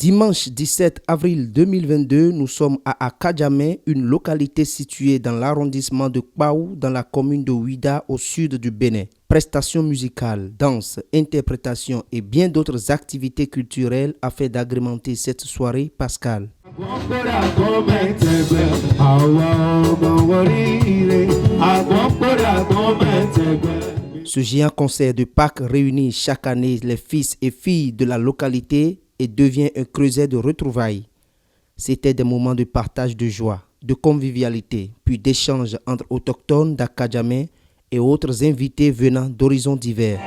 Dimanche 17 avril 2022, nous sommes à Akadjamé, une localité située dans l'arrondissement de Kpaou, dans la commune de Ouida, au sud du Bénin. Prestations musicales, danse, interprétation et bien d'autres activités culturelles afin d'agrémenter cette soirée pascale. Ce géant concert de Pâques réunit chaque année les fils et filles de la localité et devient un creuset de retrouvailles. C'était des moments de partage de joie, de convivialité, puis d'échanges entre autochtones d'Akadjamé et autres invités venant d'horizons divers.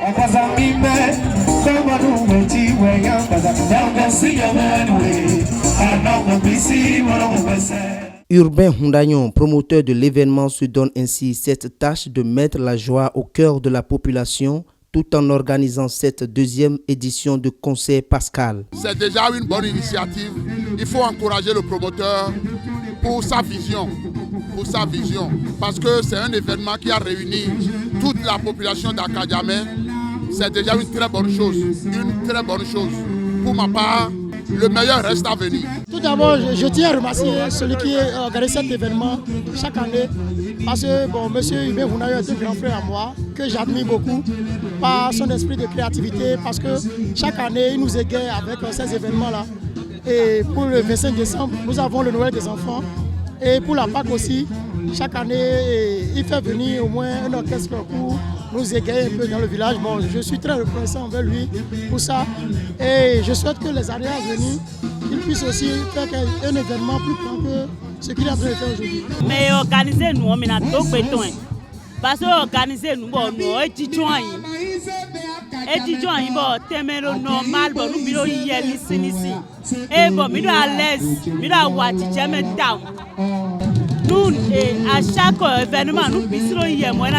Urbain Hundagnon, promoteur de l'événement, se donne ainsi cette tâche de mettre la joie au cœur de la population tout en organisant cette deuxième édition de concert pascal. C'est déjà une bonne initiative. Il faut encourager le promoteur pour sa vision. Parce que c'est un événement qui a réuni toute la population d'Akadjamé. C'est déjà une très bonne chose. Pour ma part, le meilleur reste à venir. Tout d'abord, je tiens à remercier celui qui organise cet événement chaque année. Parce que M. Hubert Hundayon est un grand frère à moi, que j'admire beaucoup par son esprit de créativité. Parce que chaque année, il nous égaye avec ces événements-là. Et pour le 25 décembre, nous avons le Noël des enfants. Et pour la Pâques aussi, chaque année, il fait venir au moins un orchestre pour nous égayer un peu dans le village. Bon, je suis très reconnaissant envers lui pour ça. Et je souhaite que les années à venir, il puisse aussi faire un événement plus grand que ce qu'il est en train de faire aujourd'hui. Mais organiser nous, on a tout béton. Parce que organiser nous, nous étudiants, téméro normal, nous biro hier ici. Et bon, nous à l'aise, nous à watch jamais down. Nous, à chaque événement, nous puissions y aller, moi,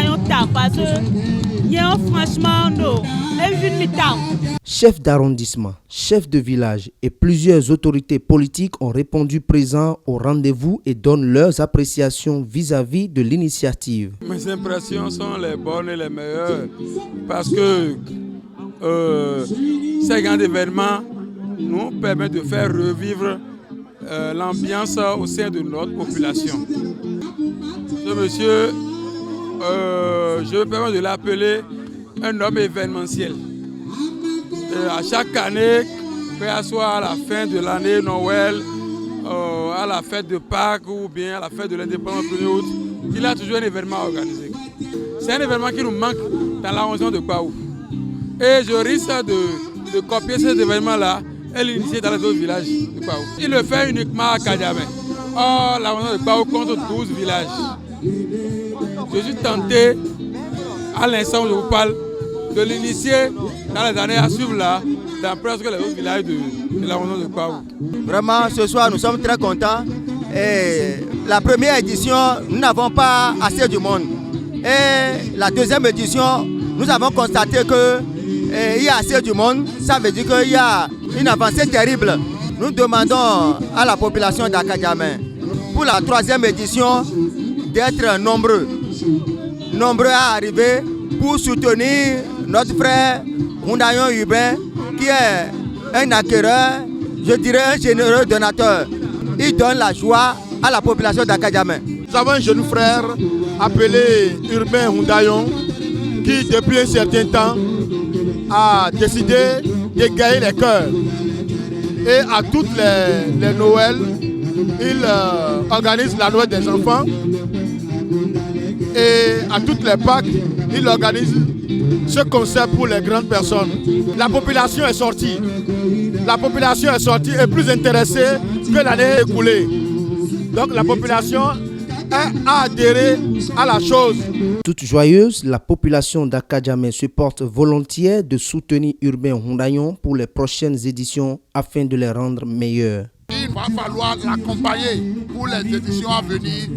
parce que franchement, nous, Chef d'arrondissement, chef de village et plusieurs autorités politiques ont répondu présents au rendez-vous et donnent leurs appréciations vis-à-vis de l'initiative. Mes impressions sont les bonnes et les meilleures parce que ces grands événements nous permettent de faire revivre l'ambiance au sein de notre population. Ce monsieur, je me permets de l'appeler un homme événementiel. À chaque année, que ce soit à la fin de l'année Noël, à la fête de Pâques ou bien à la fête de l'indépendance 1er août, il a toujours un événement organisé. C'est un événement qui nous manque dans l'arrondissement de Kpaou. Et je risque de copier cet événement-là et l'initier dans les autres villages de Kpaou. Il le fait uniquement à Akadjamé. Or, l'arrondissement de Kpaou compte 12 villages. Je suis tenté, à l'instant où je vous parle, de l'initier dans les années à suivre là, dans presque les autres villages de l'arrondissement de Kpaou. Vraiment, ce soir, nous sommes très contents. Et la première édition, nous n'avons pas assez du monde. Et la deuxième édition, nous avons constaté qu'il y a assez du monde. Ça veut dire qu'il y a une avancée terrible. Nous demandons à la population d'Akadjamé, pour la troisième édition, d'être nombreux à arriver pour soutenir notre frère Hundayon Hubert, qui est un acquéreur, je dirais un généreux donateur. Il donne la joie à la population d'Akadjamé. Nous avons un jeune frère appelé Urbain Hundayon qui depuis un certain temps a décidé d'égayer les cœurs. Et à toutes les Noëls, il organise la Noël des enfants. Et à toutes les Pâques, il organise ce concert pour les grandes personnes. La population est sortie. Et plus intéressée que l'année écoulée. Donc la population a adhéré à la chose. Toute joyeuse, la population d'Akadjamé se porte volontiers de soutenir Urbain Hundayon pour les prochaines éditions afin de les rendre meilleurs. Il va falloir l'accompagner pour les éditions à venir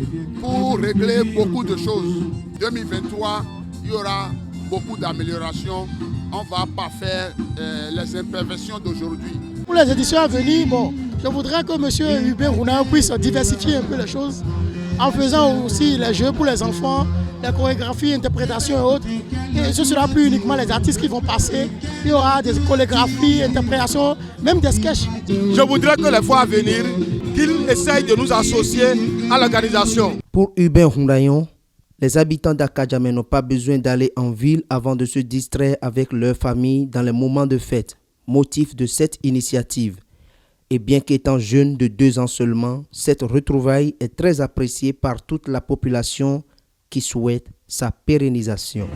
pour régler beaucoup de choses. 2023, il y aura beaucoup d'améliorations. On ne va pas faire les imperfections d'aujourd'hui. Pour les éditions à venir, je voudrais que M. Hubert Hundayon puisse diversifier un peu les choses en faisant aussi les jeux pour les enfants, les chorégraphies, interprétations et autres. Et ce ne sera plus uniquement les artistes qui vont passer. Il y aura des chorégraphies, interprétations, même des sketchs. Je voudrais que les fois à venir, qu'ils essayent de nous associer à l'organisation. Pour Hubert Hundayon, les habitants d'Akadjamé n'ont pas besoin d'aller en ville avant de se distraire avec leur famille dans les moments de fête, motif de cette initiative. Et bien qu'étant jeune de 2 ans seulement, cette retrouvaille est très appréciée par toute la population qui souhaite sa pérennisation.